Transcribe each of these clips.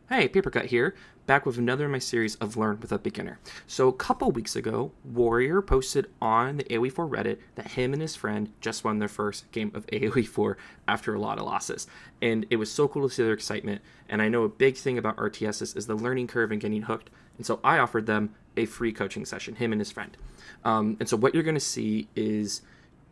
Hey, Papercut here, back with another in my series of Learn with a Beginner. So a couple weeks ago, Warrior posted on the AoE4 Reddit that him and his friend just won their first game of AoE4 after a lot of losses. And it was so cool to see their excitement. And I know a big thing about RTSs is the learning curve and getting hooked. And so I offered them a free coaching session, him and his friend. And so what you're going to see is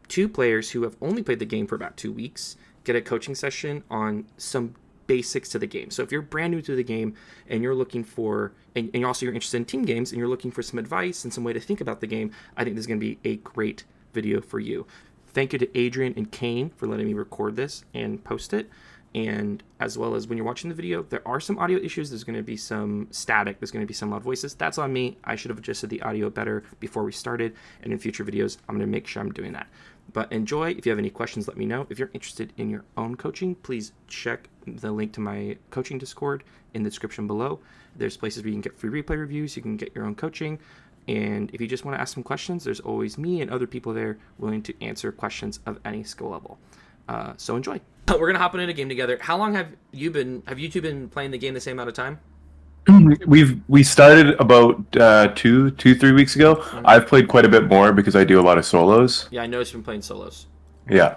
two players who have only played the game for about 2 weeks get a coaching session on some basics to the game. So if you're brand new to the game and you're looking for, and you're interested in team games and you're looking for some advice and some way to think about the game, I think this is going to be a great video for you. Thank you to Adrian and Kane for letting me record this and post it. And as well as when you're watching the video, there are some audio issues. There's going to be some static. There's going to be some loud voices. That's on me. I should have adjusted the audio better before we started. And in future videos, I'm going to make sure I'm doing that. But enjoy. If you have any questions, let me know. If you're interested in your own coaching, please check the link to my coaching Discord in the description below. There's places where you can get free replay reviews. You can get your own coaching. And if you just want to ask some questions, there's always me and other people there willing to answer questions of any skill level. So enjoy. We're going to hop into a game together. How long have you two been playing the game the same amount of time? We started about 3 weeks ago. Mm-hmm. I've played quite a bit more because I do a lot of solos. Yeah, I noticed you've been playing solos. Yeah.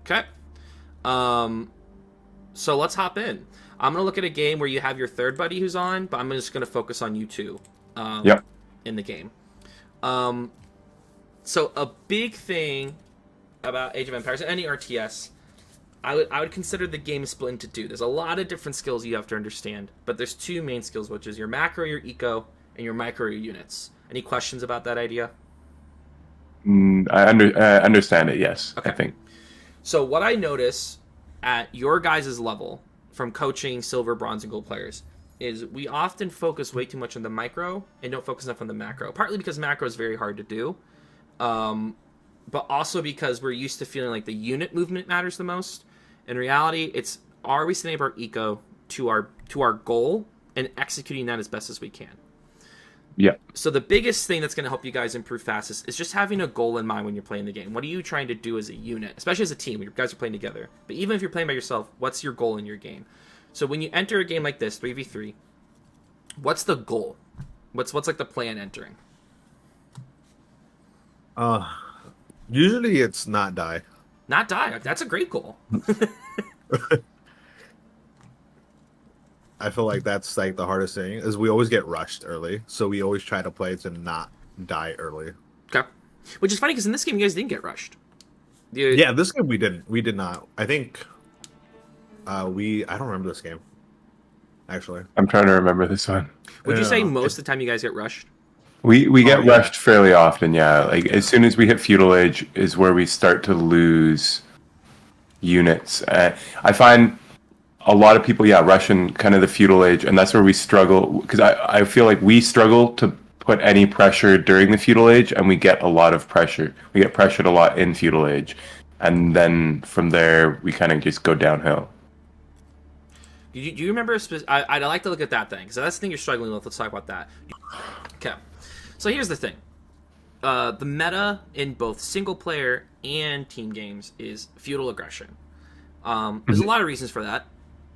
Okay. So let's hop in. I'm going to look at a game where you have your third buddy who's on, but I'm just going to focus on you two Yep. in the game. So a big thing about Age of Empires, any RTS, I would consider the game split into two. There's a lot of different skills you have to understand, but there's two main skills, which is your macro, your eco, and your micro, your units. Any questions about that idea? I understand it, yes, Okay. I think. So what I notice at your guys' level from coaching silver, bronze, and gold players is we often focus way too much on the micro and don't focus enough on the macro. Partly because macro is very hard to do, but also because we're used to feeling like the unit movement matters the most. In reality, it's are we staying up our eco to our goal and executing that as best as we can. Yeah. So the biggest thing that's going to help you guys improve fastest is just having a goal in mind when you're playing the game. What are you trying to do as a unit, especially as a team when you guys are playing together? But even if you're playing by yourself, what's your goal in your game? So when you enter a game like this, 3v3, what's the goal? What's like the plan entering? Usually it's not die. Not die. That's a great goal. I feel like that's like the hardest thing is we always get rushed early, so we always try to play to not die early. Okay. Which is funny because in this game you guys didn't get rushed. Yeah, this game we didn't. We did not. I think I don't remember this game. Actually. I'm trying to remember this one. Would you say most of the time you guys get rushed? We get yeah. rushed fairly often, yeah. Like as soon as we hit feudal age is where we start to lose units. I find a lot of people, rush in kind of the feudal age, and that's where we struggle because I feel like we struggle to put any pressure during the feudal age, and we get a lot of pressure. We get pressured a lot in feudal age, and then from there we kind of just go downhill. Do you remember? I'd like to look at that thing because that's the thing you're struggling with. Let's talk about that. Okay. So here's the thing. The meta in both single player and team games is feudal aggression. There's a lot of reasons for that.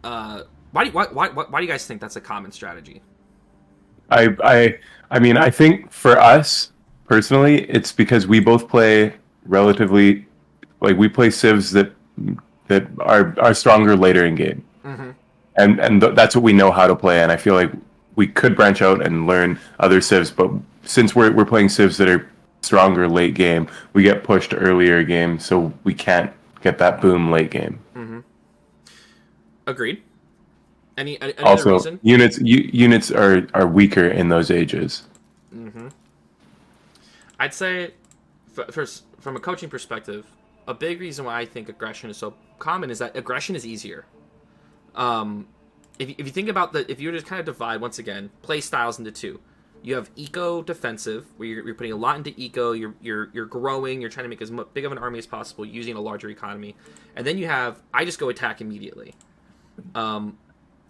Why do you guys think that's a common strategy? I mean, I think for us personally, it's because we both play relatively, like we play civs that are stronger later in game, and that's what we know how to play. And I feel like we could branch out and learn other civs, but since we're playing civs that are stronger late game, we get pushed earlier game, so we can't get that boom late game. Agreed. Any other Also, reason? units are weaker in those ages. I'd say, from a coaching perspective, a big reason why I think aggression is so common is that aggression is easier. If you think about if you were to kind of divide once again play styles into two, you have eco defensive where you're putting a lot into eco. You're growing. You're trying to make as big of an army as possible using a larger economy, and then you have I just go attack immediately.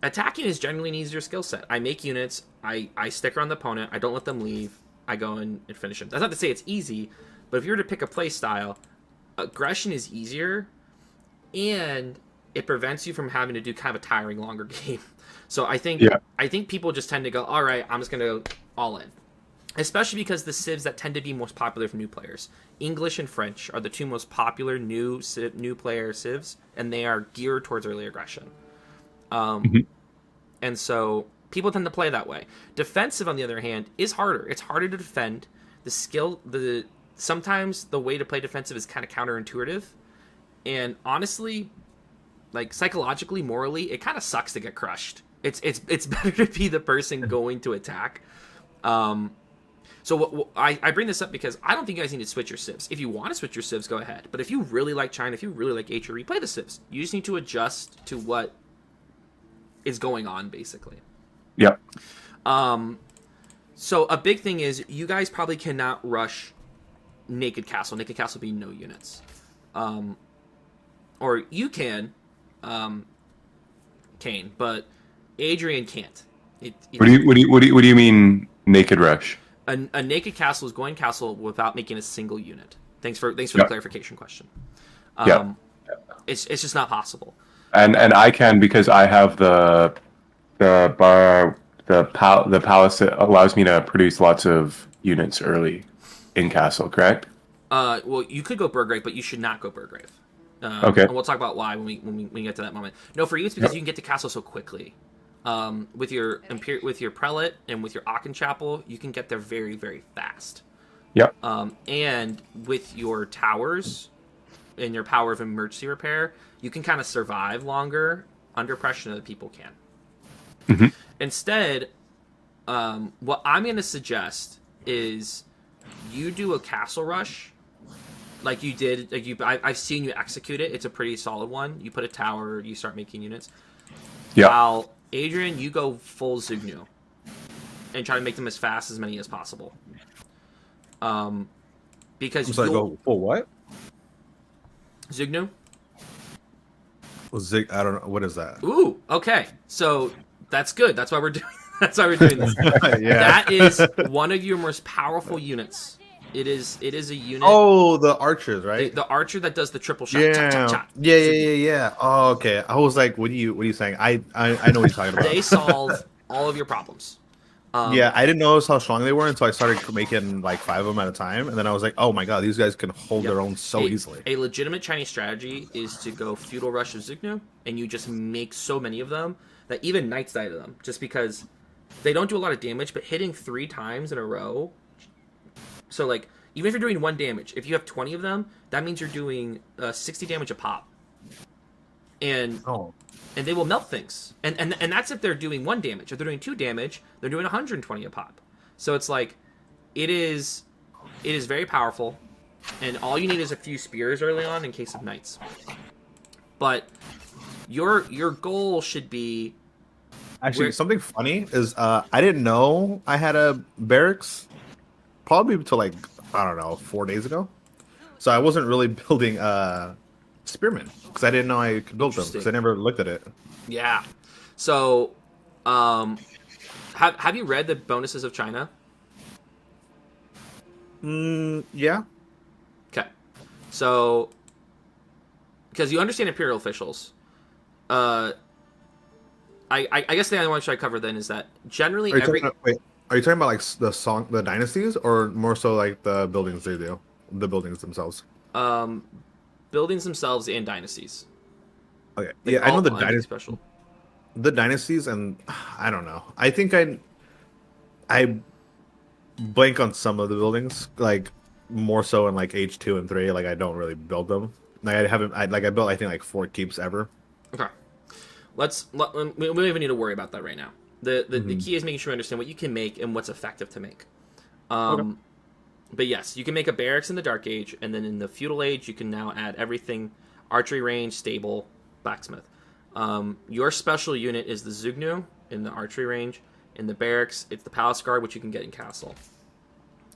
Attacking is generally an easier skill set. I make units. I stick around the opponent. I don't let them leave. I go in and finish them. That's not to say it's easy, but if you were to pick a play style, aggression is easier, and it prevents you from having to do kind of a tiring longer game. So Yeah. I think people just tend to go, all right, I'm just gonna go all in, especially because the civs that tend to be most popular for new players, English and French, are the two most popular new player civs, and they are geared towards early aggression. Mhm. And so people tend to play that way. Defensive, on the other hand, is harder. It's harder to defend. Sometimes the way to play defensive is kind of counterintuitive, and honestly, like psychologically, morally, it kind of sucks to get crushed. It's better to be the person going to attack. I bring this up because I don't think you guys need to switch your civs. If you want to switch your civs, go ahead. But if you really like China, if you really like HRE, play the civs. You just need to adjust to what is going on, basically. Yep. So a big thing is you guys probably cannot rush Naked Castle. Naked Castle being no units. Or you can, Kane, but Adrian can't. What do you mean naked rush? A Naked Castle is going castle without making a single unit. Thanks for the Yep. clarification question. Yeah. It's just not possible. And I can because I have the palace that allows me to produce lots of units early in castle, correct? Well, you could go Burgrave, but you should not go Burgrave. Okay. And we'll talk about why when we get to that moment. No, for you, it's because you can get to castle so quickly. With your prelate and with your Aachen Chapel, you can get there very, very fast. Yep. And with your towers and your power of emergency repair, you can kind of survive longer under pressure than other people can. Mm-hmm. Instead, what I'm going to suggest is you do a castle rush, like you did. I've seen you execute it. It's a pretty solid one. You put a tower, you start making units. Yeah. While Adrian, you go full Zugnu and try to make them as fast as many as possible. Because I'm sorry, go full what? Zugnu. Well, I don't know. What is that? Ooh, okay. So that's good. That's why we're doing. That's why we're doing this. Yeah. That is one of your most powerful units. It is a unit. Oh, the archers, right? The archer that does the triple shot. Yeah. Chop, chop, chop. Yeah. Oh, okay. I was like, what are you saying? I know what you're talking about. They solve all of your problems. Yeah, I didn't notice how strong they were until I started making like 5 of them at a time, and then I was like, oh my god, these guys can hold their own so easily. A legitimate Chinese strategy is to go feudal rush of Zugnu, and you just make so many of them that even knights die to them, just because they don't do a lot of damage, but hitting 3 times in a row. So like, even if you're doing 1 damage, if you have 20 of them, that means you're doing 60 damage a pop. And they will melt things. And that's if they're doing 1 damage. If they're doing 2 damage, they're doing 120 a pop. So it's like, it is very powerful, and all you need is a few spears early on in case of knights. But your goal should be... Actually, something funny is I didn't know I had a barracks probably until like, I don't know, 4 days ago. So I wasn't really building spearmen because I didn't know I could build them because I never looked at it. Yeah. So, have you read the bonuses of China? Yeah. Okay. So, because you understand imperial officials, I guess the only one I should cover then is that generally Are you talking about like the dynasties, or more so like the buildings they do, the buildings themselves? Buildings themselves and dynasties. Okay. Yeah, I know the dynasties. Special. The dynasties, and I don't know. I think I blank on some of the buildings, like more so in like H2 and 3. Like I don't really build them. Like I haven't. I built I think like 4 keeps ever. Okay. We don't even need to worry about that right now. The key is making sure you understand what you can make and what's effective to make. Okay. But yes, you can make a barracks in the Dark Age, and then in the Feudal Age, you can now add everything: archery range, stable, blacksmith. Your special unit is the Zugnu in the archery range. In the barracks, it's the Palace Guard, which you can get in castle.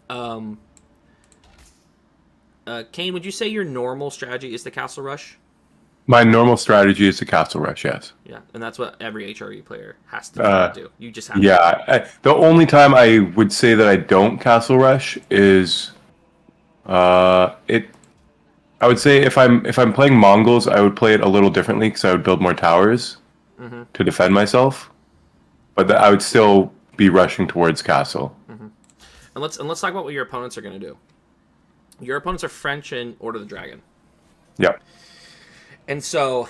Kane, would you say your normal strategy is the castle rush? My normal strategy is the castle rush, yes. Yeah, and that's what every HRE player has to do. You just have to. The only time I would say that I don't castle rush is I would say if I'm playing Mongols, I would play it a little differently because I would build more towers Mm-hmm. to defend myself, but I would still be rushing towards castle. Mm-hmm. And let's talk about what your opponents are going to do. Your opponents are French in Order of the Dragon, Yep. and so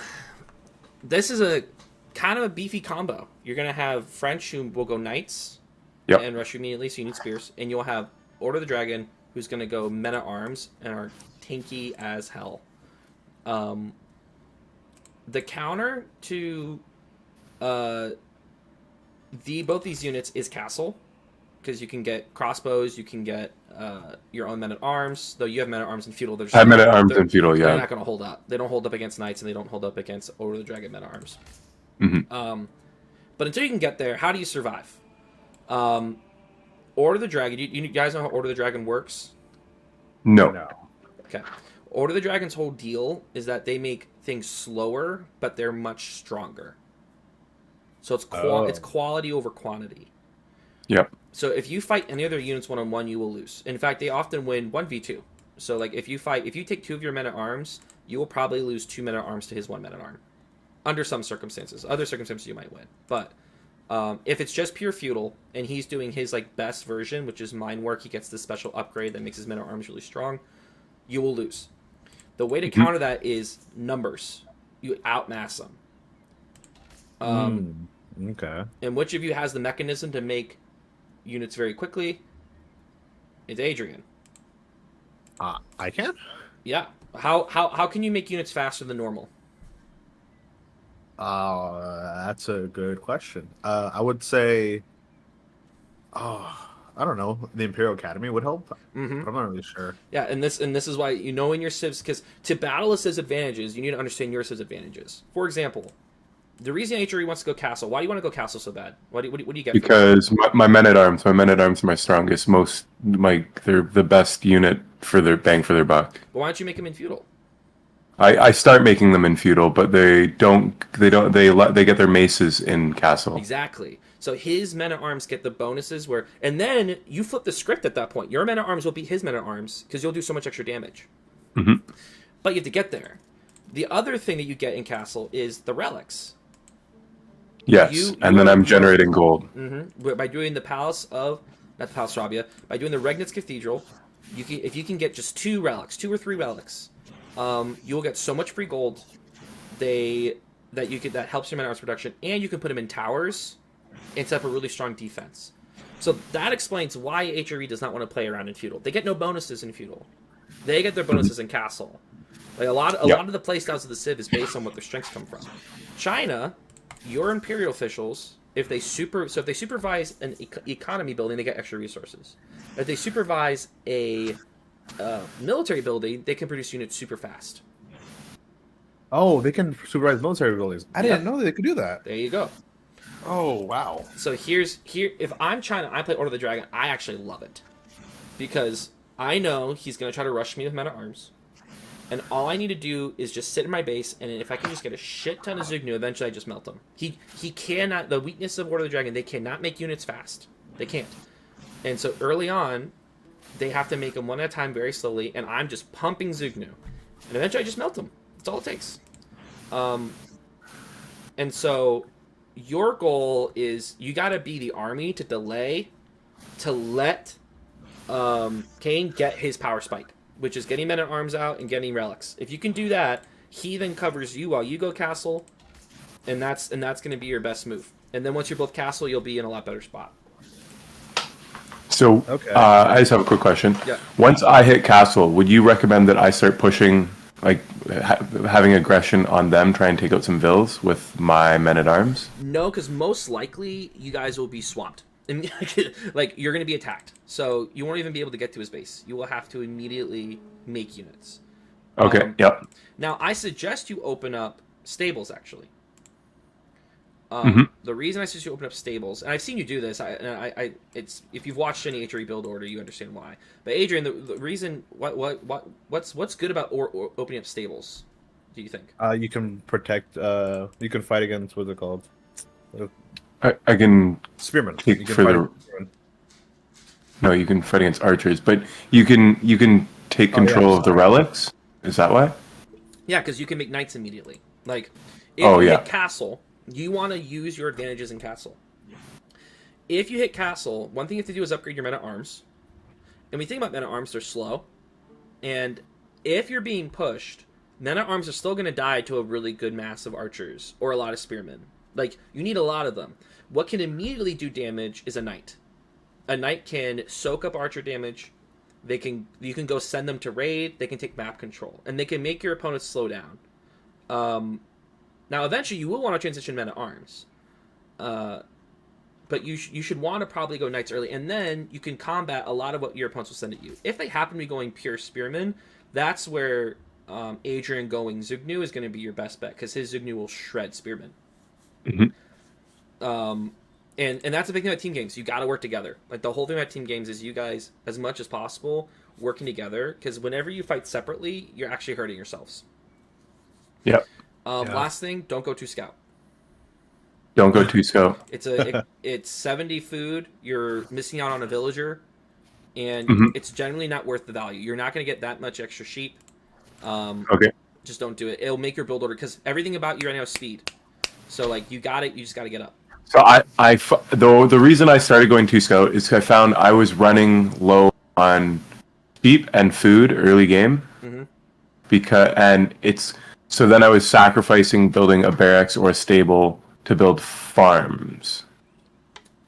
this is a kind of a beefy combo. You're going to have French who will go knights Yep. and rush you immediately, so you need spears, and you'll have Order of the Dragon who's going to go men at arms and are tanky as hell. The counter to both these units is castle, because you can get crossbows, you can get your own men at arms. Though you have men at arms and feudal, I have men at arms and feudal. they're Yeah. not going to hold up. They don't hold up against knights, and they don't hold up against Order of the Dragon men at arms. Mm-hmm. But until you can get there, how do you survive? Order of the Dragon. You guys know how Order of the Dragon works? No. No. Okay. Order of the Dragon's whole deal is that they make things slower, but they're much stronger. So it's quality over quantity. Yep. So if you fight any other units 1-on-1, you will lose. In fact, they often win 1v2. So like if you take 2 of your men at arms, you will probably lose 2 men at arms to his 1 man at arm. Under some circumstances. Other circumstances you might win. But if it's just pure feudal and he's doing his like best version, which is mine work, he gets this special upgrade that makes his men at arms really strong, you will lose. The way to counter that is numbers. You outmass them. Okay. And which of you has the mechanism to make units very quickly? It's Adrian. I can. Yeah. How can you make units faster than normal? That's a good question. I would say, I don't know. The Imperial Academy would help. Mm-hmm. But I'm not really sure. Yeah, and this is why you know in your civs, because to battle a civ's advantages, you need to understand your civ's advantages. For example, the reason HRE wants to go castle. Why do you want to go castle so bad? What do you get? Because my men at arms, are my strongest, they're the best unit for their bang for their buck. But why don't you make them in feudal? I start making them in feudal, but they get their maces in castle. Exactly. So his men at arms get the bonuses and then you flip the script at that point. Your men at arms will beat his men at arms because you'll do so much extra damage. Mm-hmm. But you have to get there. The other thing that you get in castle is the relics. Yes, and then I'm generating gold. Mm-hmm. By doing the Palace of, not the Palace of Rabia, by doing the Regnitz Cathedral, if you can get just 2 or 3 relics, you'll get so much free gold. That helps your men at arms production, and you can put them in towers and set up a really strong defense. So that explains why HRE does not want to play around in feudal. They get no bonuses in feudal. They get their bonuses in castle. Like a lot of the playstyles of the Civ is based on what their strengths come from. China, your imperial officials, if they supervise an economy building, they get extra resources. If they supervise a military building, they can produce units super fast. Oh, they can supervise military buildings. I didn't know that they could do that. There you go. Oh, wow. So if I'm China, I play Order of the Dragon, I actually love it. Because I know he's going to try to rush me with men at arms. And all I need to do is just sit in my base, and if I can just get a shit ton of Zugnu, eventually I just melt him. He cannot, the weakness of Order of the Dragon, they cannot make units fast. They can't. And so early on, they have to make them one at a time very slowly, and I'm just pumping Zugnu. And eventually I just melt them. That's all it takes. And so your goal is you got to be the army to delay, to let Kane get his power spike, which is getting men at arms out and getting relics. If you can do that, he then covers you while you go castle, and that's going to be your best move. And then once you're both castle, you'll be in a lot better spot. So Okay. I just have a quick question. Yeah. Once I hit castle, would you recommend that I start pushing, like having aggression on them, try and take out some vills with my men at arms? No, because most likely you guys will be swamped. And, like, you're going to be attacked. So you won't even be able to get to his base. You will have to immediately make units. Okay. Yep. Now, I suggest you open up stables, actually. The reason I suggest you open up stables, and I've seen you do this, it's if you've watched any HRE build order, you understand why. But Adrian, the reason, what's good about opening up stables? Do you think? You can protect. You can fight against what's it called? I can Spearmen. take You can for fight the. against spearmen. No, you can fight against archers, but you can take control of the relics Is that why? Yeah, because you can make knights immediately. Like, if Oh you yeah. hit castle, you want to use your advantages in castle. If you hit castle, one thing you have to do is upgrade your men at arms. And when you think about men at arms, they're slow. And if you're being pushed, men at arms are still going to die to a really good mass of archers or a lot of spearmen. Like, you need a lot of them. What can immediately do damage is a knight. A knight can soak up archer damage. You can go send them to raid. They can take map control, and they can make your opponents slow down. Now, eventually, you will want to transition men at arms, but you should want to probably go knights early, and then you can combat a lot of what your opponents will send at you. If they happen to be going pure spearmen, that's where Adrian going Zugnu is going to be your best bet, because his Zugnu will shred spearmen. Mm-hmm. And that's the big thing about team games. You got to work together. Like, the whole thing about team games is you guys, as much as possible, working together. Because whenever you fight separately, you're actually hurting yourselves. Yep. Last thing, don't go too scout. Don't go too scout. It's 70 food. You're missing out on a villager, and Mhm. it's generally not worth the value. You're not going to get that much extra sheep. Okay. Just don't do it. It'll make your build order, because everything about you right now is speed. So, like, you just got to get up. So the reason I started going two scout is I found I was running low on sheep and food early game, so then I was sacrificing building a barracks or a stable to build farms,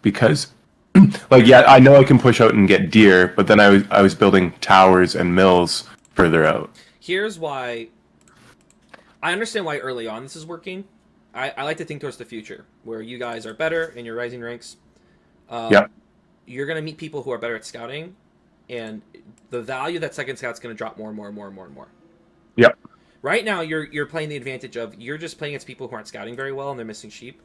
because I know I can push out and get deer, but then I was building towers and mills further out. Here's why. I understand why early on this is working. I like to think towards the future, where you guys are better in your rising ranks. You're going to meet people who are better at scouting, and the value of that second scout's going to drop more and more and more and more and more. Yep. Right now, you're playing the advantage of you're just playing against people who aren't scouting very well and they're missing sheep.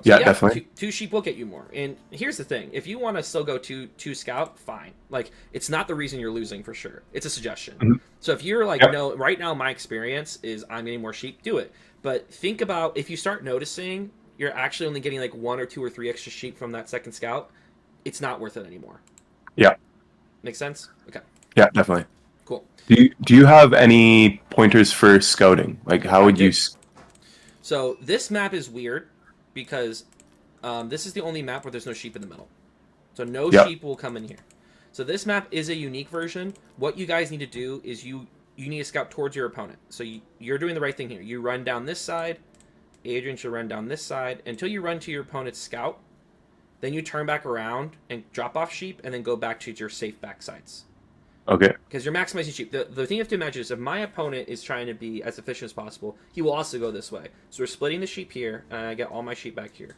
Definitely. Two sheep will get you more. And here's the thing: if you want to still go two scout, fine. Like, it's not the reason you're losing for sure. It's a suggestion. Mm-hmm. So if you're like, no, right now my experience is I'm getting more sheep, do it. But think about if you start noticing you're actually only getting like 1 or 2 or 3 extra sheep from that second scout, it's not worth it anymore. Yeah. Make sense? Okay. Yeah, definitely. Cool. Do you have any pointers for scouting? Like, how would you? So this map is weird because this is the only map where there's no sheep in the middle. So no sheep will come in here. So this map is a unique version. What you guys need to do is you need to scout towards your opponent. So you're doing the right thing here. You run down this side. Adrian should run down this side until you run to your opponent's scout. Then you turn back around and drop off sheep, and then go back to your safe back sides. Okay. Because you're maximizing sheep. The thing you have to imagine is if my opponent is trying to be as efficient as possible, he will also go this way. So we're splitting the sheep here, and I get all my sheep back here.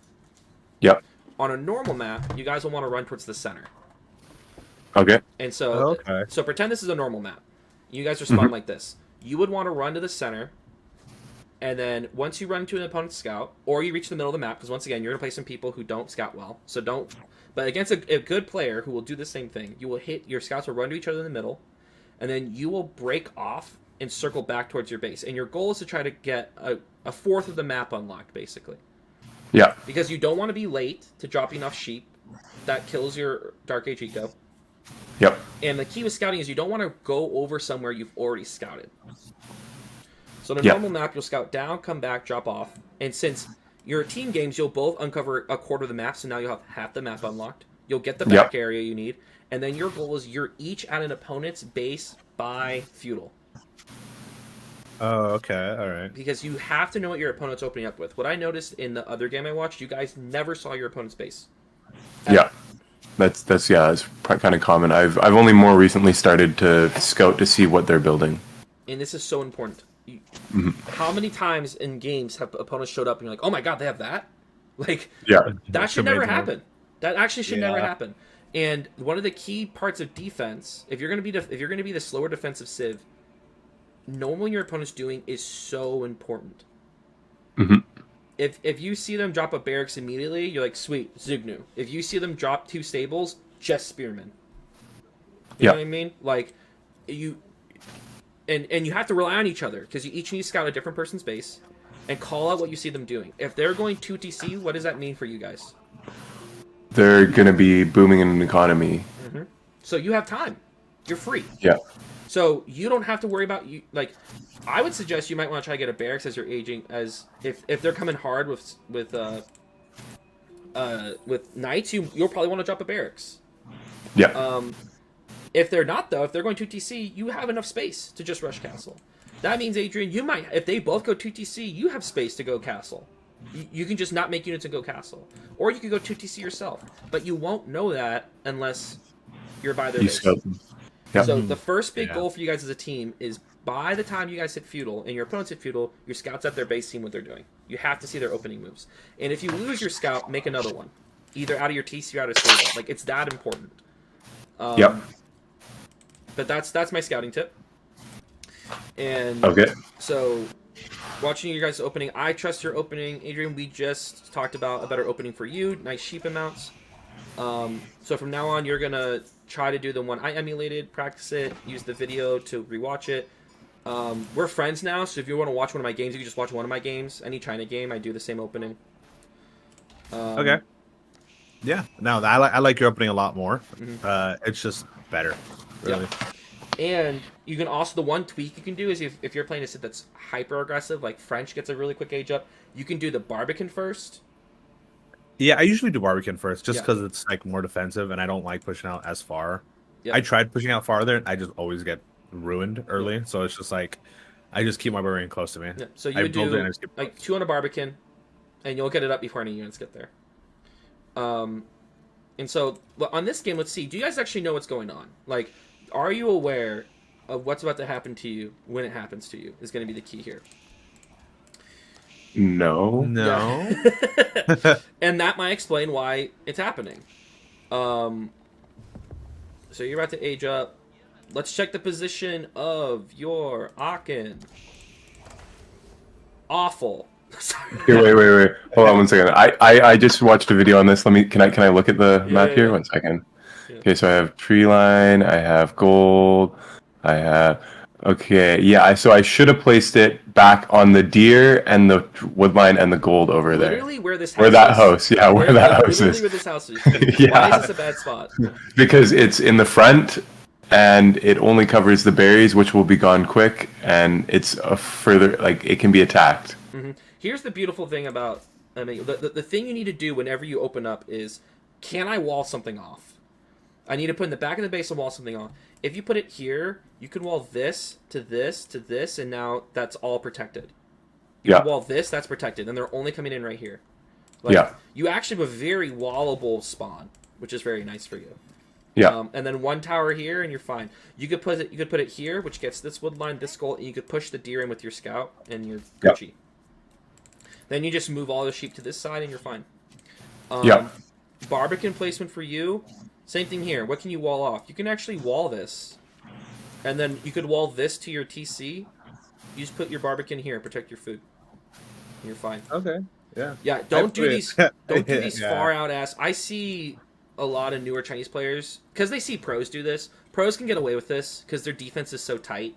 Yep. On a normal map, you guys will want to run towards the center. Okay. And so pretend this is a normal map. You guys are spawned like this. You would want to run to the center, and then once you run to an opponent's scout, or you reach the middle of the map, because once again, you're going to play some people who don't scout well. So don't... But against a good player who will do the same thing, your scouts will run to each other in the middle, and then you will break off and circle back towards your base. And your goal is to try to get a fourth of the map unlocked, basically. Yeah. Because you don't want to be late to drop enough sheep. That kills your Dark Age eco. Yep. And the key with scouting is you don't want to go over somewhere you've already scouted. So on a normal map, you'll scout down, come back, drop off. And since your team games, you'll both uncover a quarter of the map, so now you'll have half the map unlocked. You'll get the back area you need. And then your goal is you're each at an opponent's base by feudal. Oh, okay. All right. Because you have to know what your opponent's opening up with. What I noticed in the other game I watched, you guys never saw your opponent's base. Yeah. That's kind of common. I've only more recently started to scout to see what they're building. And this is so important. How many times in games have opponents showed up and you're like, oh my god, they have that? Like, that should never happen. That actually should never happen. And one of the key parts of defense, if you're going to be the slower defensive civ, knowing what your opponent's doing is so important. If you see them drop a barracks immediately, you're like, sweet, Zugnu. If you see them drop 2 stables, just spearmen. You know what I mean? Like, you have to rely on each other, because you each need to scout a different person's base and call out what you see them doing. If they're going 2 TC, what does that mean for you guys? They're going to be booming in an economy. So you have time. You're free. Yeah. So you don't have to worry about you. Like, I would suggest you might want to try to get a barracks as you're aging, as if they're coming hard with knights, you'll probably want to drop a barracks. Yeah. If they're not though, if they're going 2TC, you have enough space to just rush castle. That means, Adrian, you might, if they both go 2TC, you have space to go castle. You can just not make units and go castle, or you could go 2TC yourself. But you won't know that unless you're by their base. Yep. So the first big goal for you guys as a team is by the time you guys hit feudal and your opponents hit feudal, your scouts at their base seeing what they're doing. You have to see their opening moves. And if you lose your scout, make another one, either out of your TC or out of stable. Like, it's that important. Yep. But that's my scouting tip. And Okay. so, watching you guys opening, I trust your opening, Adrian. We just talked about a better opening for you. Nice sheep amounts. So from now on, you're gonna try to do the one I emulated, practice it, use the video to rewatch it. We're friends now, so if you want to watch one of my games, you can just watch one of my games. Any China game, I do the same opening. Okay. Yeah. No, I like your opening a lot more. It's just better. Really. Yeah. And you can also, the one tweak you can do is if you're playing a Sith that's hyper aggressive, like French gets a really quick age up, you can do the Barbican first. Yeah, I usually do Barbican first just because it's like more defensive and I don't like pushing out as far. Yep. I tried pushing out farther and I just always get ruined early. So it's just like I just keep my Barbarian close to me. Yeah. So you would do like 2 on a Barbican and you'll get it up before any units get there. And so on this game, let's see. Do you guys actually know what's going on? Like, are you aware of what's about to happen to you when it happens to you? Is going to be the key here. No. Yeah. And that might explain why it's happening. So you're about to age up. Let's check the position of your Aachen. Awful. Here, wait. Hold on 1 second. I just watched a video on this. Can I look at the map here? 1 second. Yeah. Okay, so I have tree line, I have gold, I have so I should have placed it back on the deer and the wood line and the gold over there. Literally where this house where that house, yeah, where that house is. Where this house is. Yeah. Why is this a bad spot? Because it's in the front and it only covers the berries, which will be gone quick, and it's a further, like, it can be attacked. Mm-hmm. Here's the beautiful thing about, I mean, the thing you need to do whenever you open up is, can I wall something off? I need to put in the back of the base and wall something off. If you put it here, you can wall this to this to this, and now that's all protected. You can wall this, that's protected, and they're only coming in right here. Like, you actually have a very wallable spawn, which is very nice for you. Yeah. And then 1 tower here, and you're fine. You could put it here, which gets this wood line, this gold, and you could push the deer in with your scout, and you're Gucci. Then you just move all the sheep to this side, and you're fine. Barbican placement for you. Same thing here. What can you wall off? You can actually wall this. And then you could wall this to your TC. You just put your Barbican here, protect your food. And you're fine. Okay. Yeah. Yeah, don't do these far out ass. I see a lot of newer Chinese players, because they see pros do this. Pros can get away with this because their defense is so tight.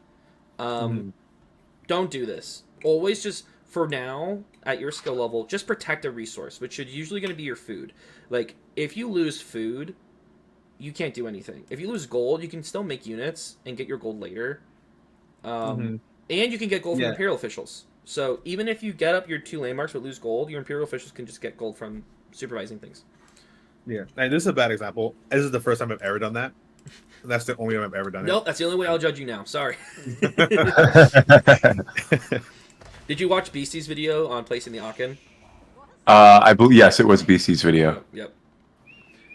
Don't do this. Always just, for now, at your skill level, just protect a resource, which is usually going to be your food. Like, if you lose food, you can't do anything. If you lose gold, you can still make units and get your gold later. And you can get gold from Imperial officials. So even if you get up your 2 landmarks but lose gold, your Imperial officials can just get gold from supervising things. Yeah. And this is a bad example. This is the first time I've ever done that. That's the only time I've ever done it. Nope, that's the only way I'll judge you now. Sorry. Did you watch BC's video on placing the Aachen? I believe, yes, it was BC's video. Yep.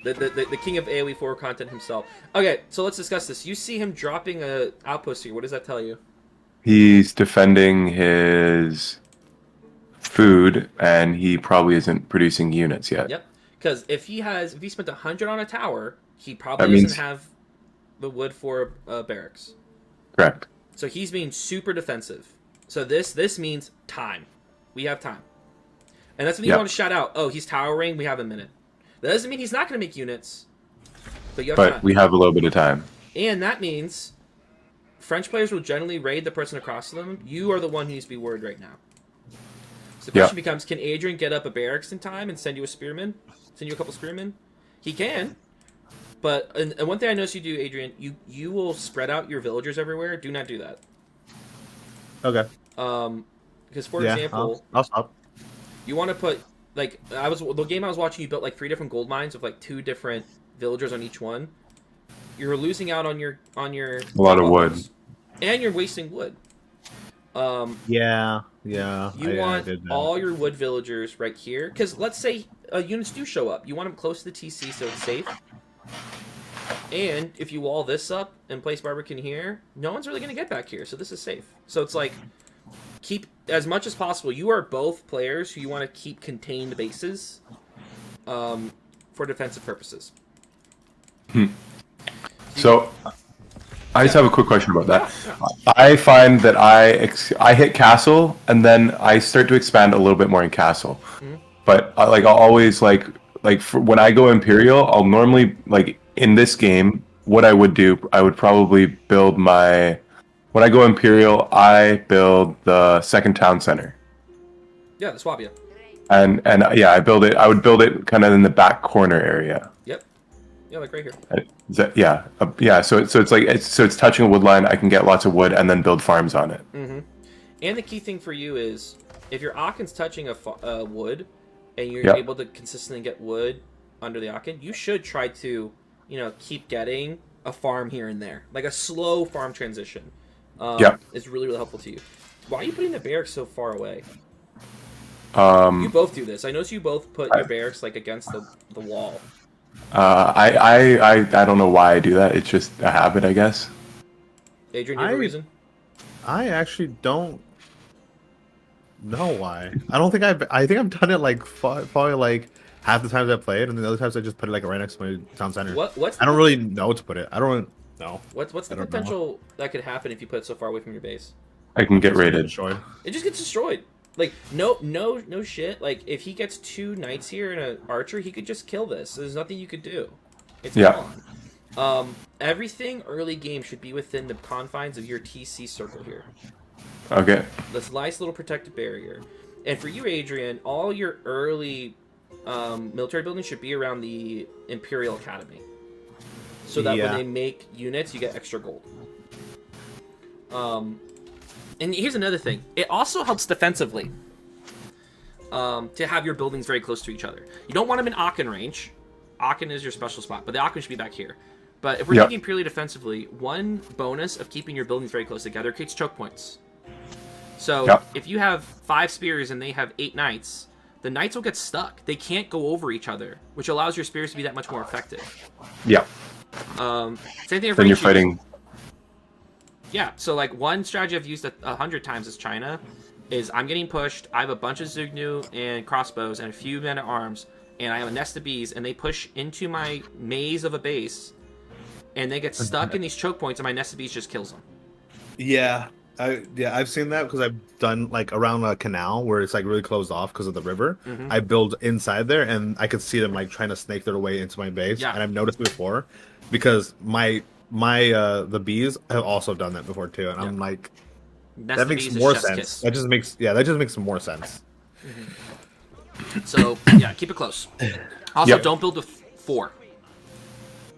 The king of AoE 4 content himself. Okay, so let's discuss this. You see him dropping a outpost here. What does that tell you? He's defending his food, and he probably isn't producing units yet. Yep. Because if he spent 100 on a tower, he probably doesn't have the wood for barracks. Correct. So he's being super defensive. So this means time. We have time. And that's when you want to shout out, oh, he's towering, we have a minute. That doesn't mean he's not going to make units. But you have time. We have a little bit of time. And that means French players will generally raid the person across from them. You are the one who needs to be worried right now. So the question becomes, can Adrian get up a barracks in time and send you a spearman? Send you a couple spearmen? He can. But and one thing I noticed you do, Adrian, you will spread out your villagers everywhere. Do not do that. Okay. Because for Yeah. example, I'll stop. you want to put like the game I was watching. You built like 3 different gold mines with like 2 different villagers on each one. You're losing out on your A lot of wood, and you're wasting wood. Yeah. You want all your wood villagers right here, because let's say units do show up. You want them close to the TC so it's safe. And if you wall this up and place Barbican here, no one's really going to get back here, so this is safe. So it's like, keep, as much as possible, you are both players who you want to keep contained bases for defensive purposes. So I just have a quick question about that. I find that I hit castle and then I start to expand a little bit more in castle. But I'll always when I go imperial, I'll normally in this game. What I would do, I would probably build when I go imperial, I build the second town center. Yeah, the Swabia. And yeah, I would build it kind of in the back corner area. Yep. Yeah, like right here. Yeah. So it's touching a wood line. I can get lots of wood and then build farms on it. Mm-hmm. And the key thing for you is if your Akin's touching a wood, and you're able to consistently get wood under the Akin, you should try to, keep getting a farm here and there, like a slow farm transition. Is really really helpful to you. Why are you putting the barracks so far away? You both do this. I notice you both put your barracks against the wall. I don't know why I do that. It's just a habit, I guess. Adrian, you have a reason? I actually don't know why. I think I've done it probably half the times I played, and then the other times I just put it right next to my town center. I don't really know what to put it. I don't know. What's the potential that could happen if you put it so far away from your base? I can get raided. It just gets destroyed. No shit. If he gets 2 knights here and an archer, he could just kill this. There's nothing you could do. It's gone. Everything early game should be within the confines of your TC circle here. Okay. This nice little protected barrier. And for you, Adrian, all your early military buildings should be around the Imperial Academy. So that when they make units, you get extra gold. And here's another thing. It also helps defensively to have your buildings very close to each other. You don't want them in Akin range. Akin is your special spot, but the Akin should be back here. But if we're thinking purely defensively, one bonus of keeping your buildings very close together creates choke points. So if you have 5 spears and they have 8 knights, the knights will get stuck. They can't go over each other, which allows your spears to be that much more effective. Yeah. Same thing. Then you're fighting. Yeah. So one strategy I've used 100 times as China is I'm getting pushed. I have a bunch of Zugnu and crossbows and a few men at arms, and I have a nest of bees, and they push into my maze of a base, and they get stuck in these choke points, and my nest of bees just kills them. Yeah. I've seen that because I've done around a canal where it's really closed off because of the river. Mm-hmm. I build inside there and I could see them trying to snake their way into my base. Yeah. And I've noticed before because my the bees have also done that before too. And I'm that makes more sense. That just makes more sense. Mm-hmm. So keep it close. Also, don't build with 4.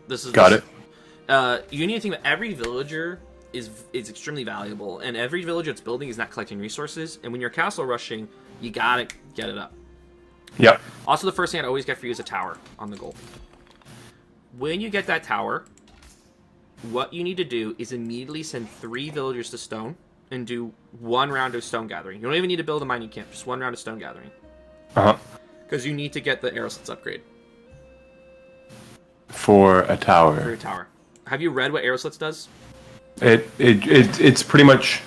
This is got it. You need to think that every villager is extremely valuable, and every village that's building is not collecting resources. And when you're castle rushing, you gotta get it up. Yep. Also, the first thing I'd always get for you is a tower on the goal. When you get that tower, what you need to do is immediately send 3 villagers to stone and do 1 round of stone gathering. You don't even need to build a mining camp, just 1 round of stone gathering. Because you need to get the arrow slits upgrade. For a tower. For a tower. Have you read what arrow slits does? It's pretty much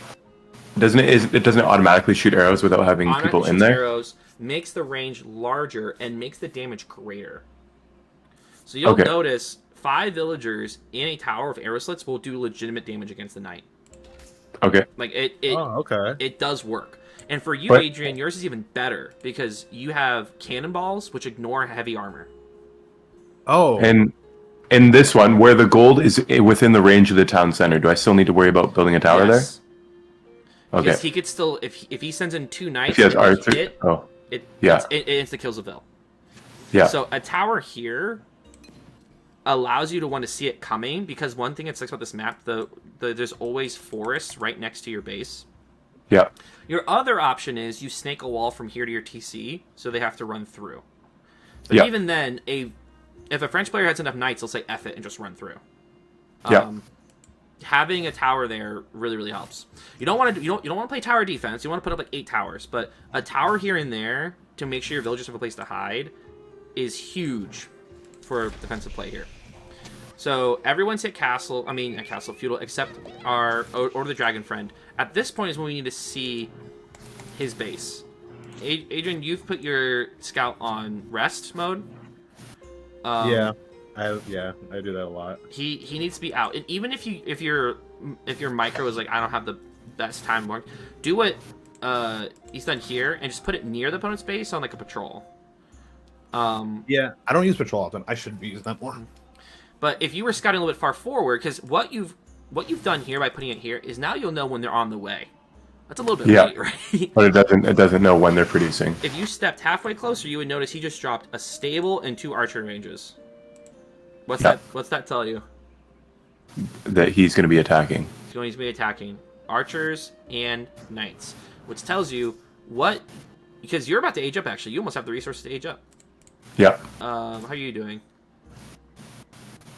it doesn't automatically shoot arrows without having people in there. Arrows makes the range larger and makes the damage greater. So you'll notice 5 villagers in a tower of arrow slits will do legitimate damage against the knight. Okay. It does work. And for you, Adrian, yours is even better because you have cannonballs which ignore heavy armor. Oh. And in this one, where the gold is within the range of the town center, do I still need to worry about building a tower there? Okay. Because he could still, if he sends in 2 knights, if he has Arthur, it insta kills a vill. Yeah. So a tower here allows you to want to see it coming, because one thing that sucks about this map, there's always forests right next to your base. Yeah. Your other option is you snake a wall from here to your TC, so they have to run through. But Yeah. even then, if a French player has enough knights, they'll say F it and just run through. Yeah. Having a tower there really, really helps. You don't want to you don't want to play tower defense. You want to put up like 8 towers, but a tower here and there to make sure your villagers have a place to hide is huge for defensive play here. So everyone's hit castle. I mean, a castle feudal, except our or the dragon friend. At this point is when we need to see his base. Adrian, you've put your scout on rest mode. I do that a lot. He needs to be out, and even if your micro is like, I don't have the best time mark, do what he's done here and just put it near the opponent's base on like a patrol. I don't use patrol often. I should be using that more. But if you were scouting a little bit far forward, because what you've done here by putting it here is now you'll know when they're on the way. That's a little bit late, right? But it doesn't know when they're producing. If you stepped halfway closer, you would notice he just dropped a stable and 2 archer ranges. What's that tell you? That he's going to be attacking. He's going to be attacking archers and knights, which tells you because you're about to age up. Actually, you almost have the resources to age up. Yeah. How are you doing?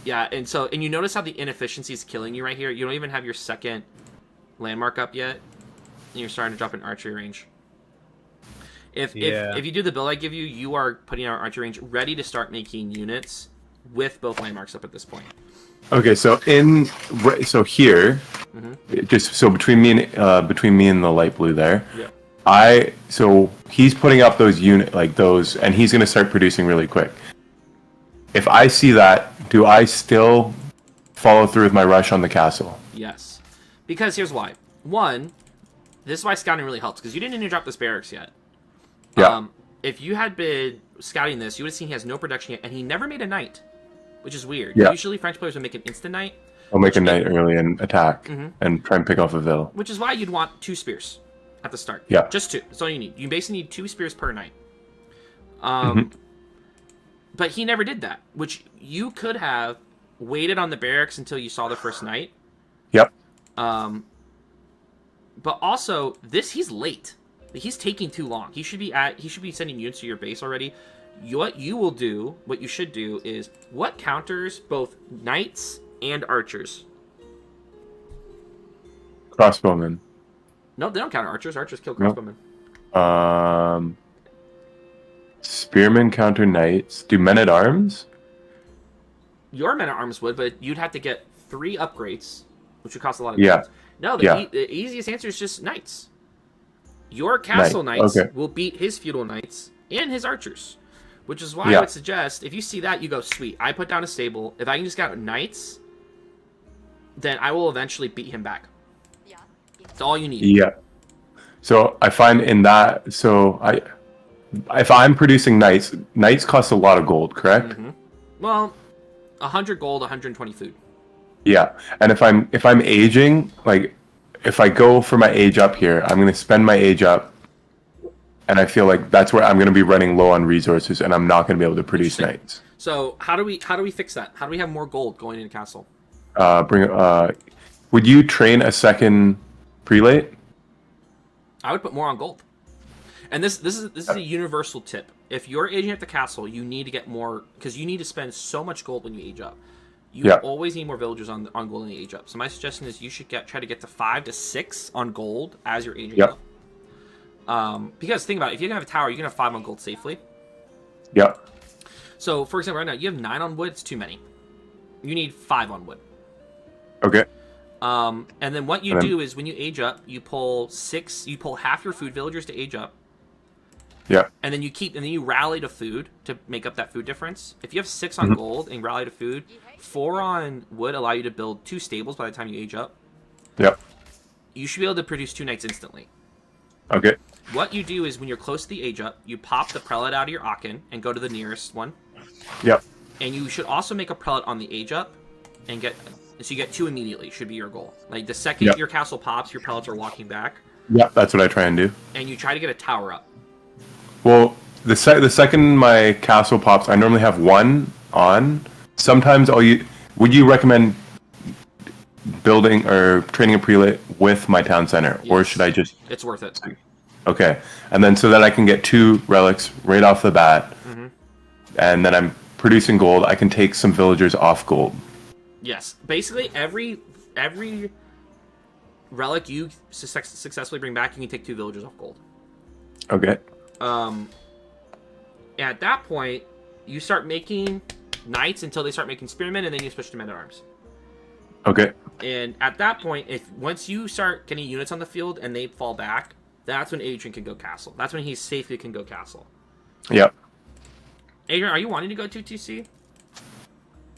Yeah, and you notice how the inefficiency is killing you right here. You don't even have your second landmark up yet, and you're starting to drop an archery range. If you do the build I give you, you are putting our archery range ready to start making units with both landmarks up at this point. Okay, so here, just so between me and the light blue there, so he's putting up those and he's going to start producing really quick. If I see that, do I still follow through with my rush on the castle? Yes, because here's why. One, this is why scouting really helps, because you didn't even drop this barracks yet. Yeah. If you had been scouting this, you would have seen he has no production yet, and he never made a knight, which is weird. Yeah. Usually French players would make an instant knight. I'll make a knight early and attack and try and pick off a vill. Which is why you'd want 2 spears at the start. Yeah. Just 2. That's all you need. You basically need 2 spears per knight. But he never did that, which you could have waited on the barracks until you saw the first knight. Yep. But also, he's late. He's taking too long. He should be sending units to your base already. What you should do is, what counters both knights and archers? Crossbowmen. No, they don't counter archers. Archers kill crossbowmen. Spearmen counter knights. Do men-at-arms? Your men-at-arms would, but you'd have to get 3 upgrades, which would cost a lot of Yeah. points. No, the easiest answer is just knights. Your castle knights will beat his feudal knights and his archers, which is why I would suggest, if you see that, you go, sweet, I put down a stable. If I can just get knights, then I will eventually beat him back. That's all you need. Yeah. So I find if I'm producing knights cost a lot of gold, correct? Mm-hmm. Well, 100 gold, 120 food. Yeah, and if I'm aging, like if I go for my age up here, I'm going to spend my age up, and I feel like that's where I'm going to be running low on resources, and I'm not going to be able to produce knights. So how do we fix that? How do we have more gold going into castle? Would you train a second prelate? I would put more on gold. And this is a universal tip. If you're aging at the castle, you need to get more, because you need to spend so much gold when you age up. You always need more villagers on gold when you age up. So my suggestion is you should try to get to 5 to 6 on gold as you're aging up. Because think about it, if you can have a tower, you can have 5 on gold safely. Yeah. So for example, right now you have 9 on wood. It's too many. You need 5 on wood. Okay. And then what you do is when you age up, you pull half your food villagers to age up. Yeah. And then you rally to food to make up that food difference. If you have 6 on gold and rally to food, 4 on wood allow you to build 2 stables by the time you age up. Yep. You should be able to produce 2 knights instantly. Okay. What you do is when you're close to the age up, you pop the prelate out of your Aachen and go to the nearest one. Yep. And you should also make a prelate on the age up and so you get 2 immediately should be your goal. Like the second your castle pops, your prelates are walking back. Yeah, that's what I try and do. And you try to get a tower up. Well, the second my castle pops, I normally have 1 on, sometimes would you recommend building or training a prelate with my town center, or Yes. should I just It's worth it. okay, and then so that I can get 2 relics right off the bat, and then I'm producing gold. I can take some villagers off gold. Yes. Basically, every relic you successfully bring back, you can take 2 villagers off gold. Okay. At that point, you start making knights until they start making spearmen, and then you switch to men-at-arms. Okay. And at that point, once you start getting units on the field and they fall back, that's when Adrian can go castle. That's when he safely can go castle. Yep. Adrian, are you wanting to go 2TC?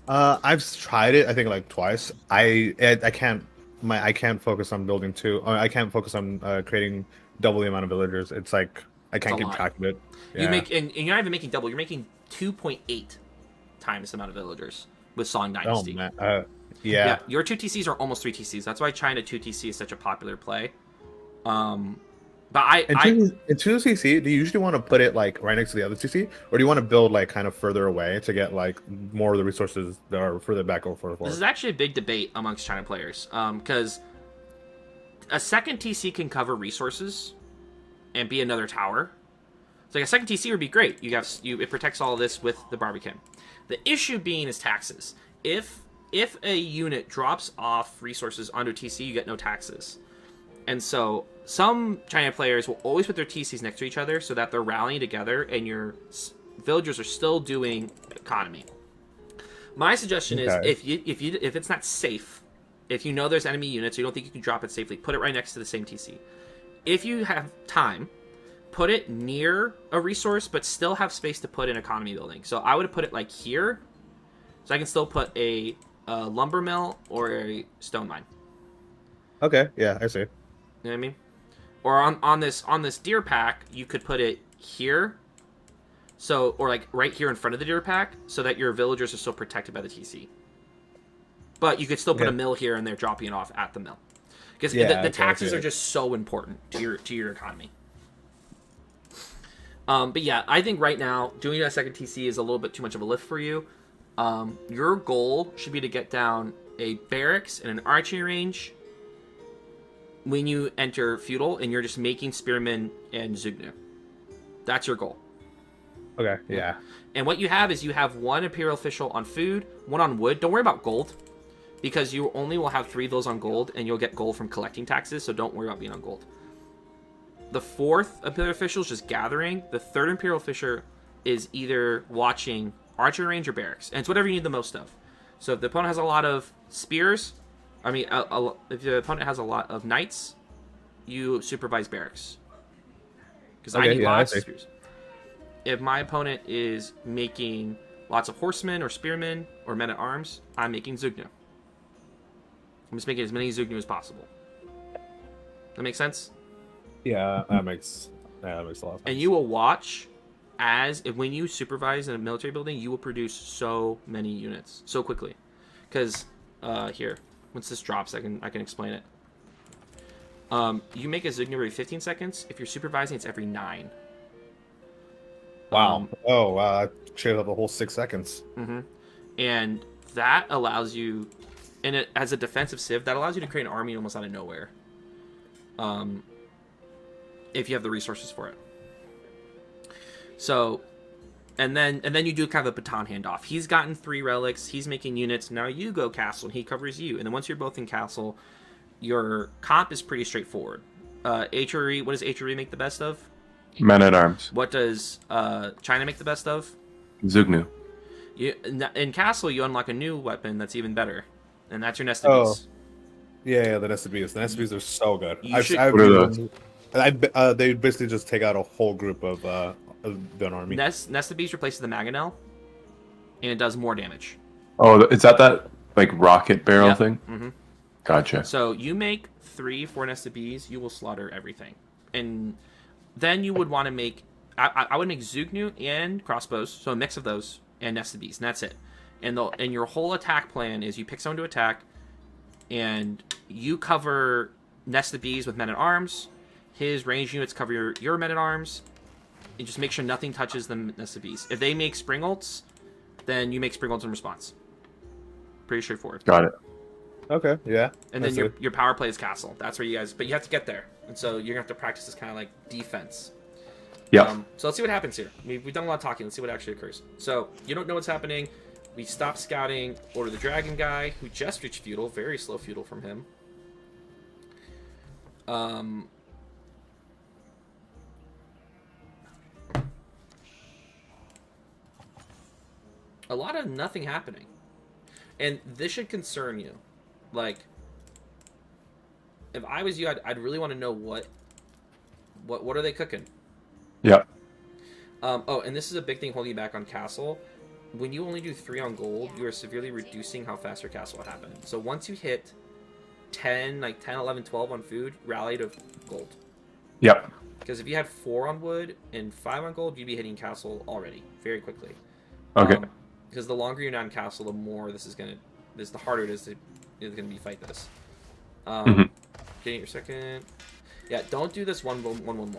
I've tried it. I think like twice. I can't. I can't focus on building 2. I can't focus on creating double the amount of villagers. It's like I can't keep track of it. Yeah. You make and you're not even making double. You're making 2.8 times the amount of villagers with Song Dynasty. Oh man. Yeah. Your 2TCs are almost 3TCs. That's why China 2TC is such a popular play. But in 2CC, do you usually want to put it like right next to the other 2C, or do you want to build like kind of further away to get like more of the resources that are further back or further forward? This is actually a big debate amongst China players, because a second TC can cover resources and be another tower. So like a second TC would be great. It protects all of this with the Barbican. The issue being is taxes. If a unit drops off resources onto TC, you get no taxes. And so some China players will always put their TCs next to each other so that they're rallying together and your villagers are still doing economy. My suggestion is if it's not safe, if you know there's enemy units, you don't think you can drop it safely, put it right next to the same TC. If you have time, put it near a resource, but still have space to put in economy building. So I would have put it like here, so I can still put a lumber mill or a stone mine. Okay, yeah, I see. You know what I mean? Or on this deer pack, you could put it here, so or like right here in front of the deer pack, so that your villagers are still protected by the TC. But you could still put a mill here, and they're dropping it off at the mill, because the taxes are just so important to your economy. But yeah, I think right now doing a second TC is a little bit too much of a lift for you. Your goal should be to get down a barracks and an archery range when you enter feudal, and you're just making spearmen and Zugnu. That's your goal. Okay, yeah. And what you have is you have 1 imperial official on food, 1 on wood. Don't worry about gold, because you only will have 3 of those on gold, and you'll get gold from collecting taxes, so don't worry about being on gold. The 4th imperial official is just gathering. The 3rd imperial official is either watching archery range or barracks, and it's whatever you need the most of. So if the opponent has a lot of spears, if the opponent has a lot of knights, you supervise barracks. Because I need lots of spears. If my opponent is making lots of horsemen or spearmen or men-at-arms, I'm making Zugnu. I'm just making as many Zugnu as possible. That makes sense? Yeah, that makes a lot of sense. And you will watch when you supervise in a military building, you will produce so many units so quickly. Because here, once this drops, I can explain it. You make a Zugnu every 15 seconds. If you're supervising, it's every 9. Wow. Oh wow, that shaved up a whole 6 seconds. Mm-hmm. And that allows you, as a defensive civ, that allows you to create an army almost out of nowhere. If you have the resources for it. So, and then you do kind of a baton handoff. He's gotten 3 relics. He's making units. Now you go castle, and he covers you. And then once you're both in castle, your comp is pretty straightforward. HRE, what does HRE make the best of? Men-at-arms. What does China make the best of? Zugnu. In castle, you unlock a new weapon that's even better, and that's your nested beast. Yeah, the nested beasts. The nested beasts are so good. What are those? They basically just take out a whole group of the army. Nested beast replaces the mangonel, and it does more damage. Oh, is that like rocket barrel thing? Mm-hmm. Gotcha. So you make 3-4 nested bees, you will slaughter everything, and then you would want to make. I would make Zugnu and crossbows, so a mix of those and nested bees, and that's it. And your whole attack plan is you pick someone to attack, and you cover nested bees with men-at-arms. His ranged units cover your men-at-arms. And just make sure nothing touches the nested bees. If they make spring ults, then you make spring ults in response. Pretty straightforward. Got it. Okay, yeah. And then your power play is castle. That's where you guys, but you have to get there, and so you're gonna have to practice this kind of like defense. Yeah. So let's see what happens here. We've done a lot of talking. Let's see what actually occurs. So you don't know what's happening. We stop scouting. Order the dragon guy, who just reached feudal. Very slow feudal from him. A lot of nothing happening, and this should concern you. Like, if I was you, I'd really want to know what are they cooking. Yeah. Oh, and this is a big thing holding you back on castle. When you only do 3 on gold, you are severely reducing how fast your castle will happen. So once you hit 10, 11, 12 on food, rally to gold. Yep. Because if you had 4 on wood and 5 on gold, you'd be hitting castle already, very quickly. Okay. Because the longer you're not in castle, the more the harder it is going to be fight this. Getting your second. Yeah, don't do this 1-1-1-1.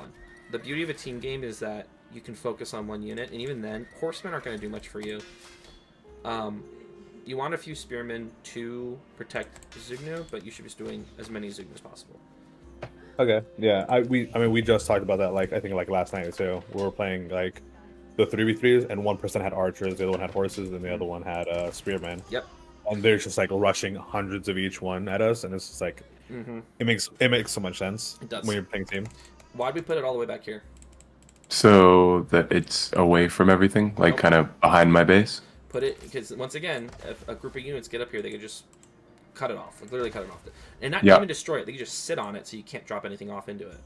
The beauty of a team game is that you can focus on one unit, and even then, horsemen aren't going to do much for you. You want a few spearmen to protect Zugnu, but you should be doing as many Zugnu as possible. Okay, yeah. We just talked about that, like, I think, like, last night, too. We were playing, like, the 3v3s, and one person had archers, the other one had horses, and the other one had spearmen. Yep. And they're just, like, rushing hundreds of each one at us, and it's just, like, it makes so much sense. It does. When you're playing team. Why'd we put it all the way back here? So that it's away from everything, like kind of behind my base. Put it, because once again, if a group of units get up here, they could just cut it off, like literally cut it off, and not even destroy it. They can just sit on it, so you can't drop anything off into it.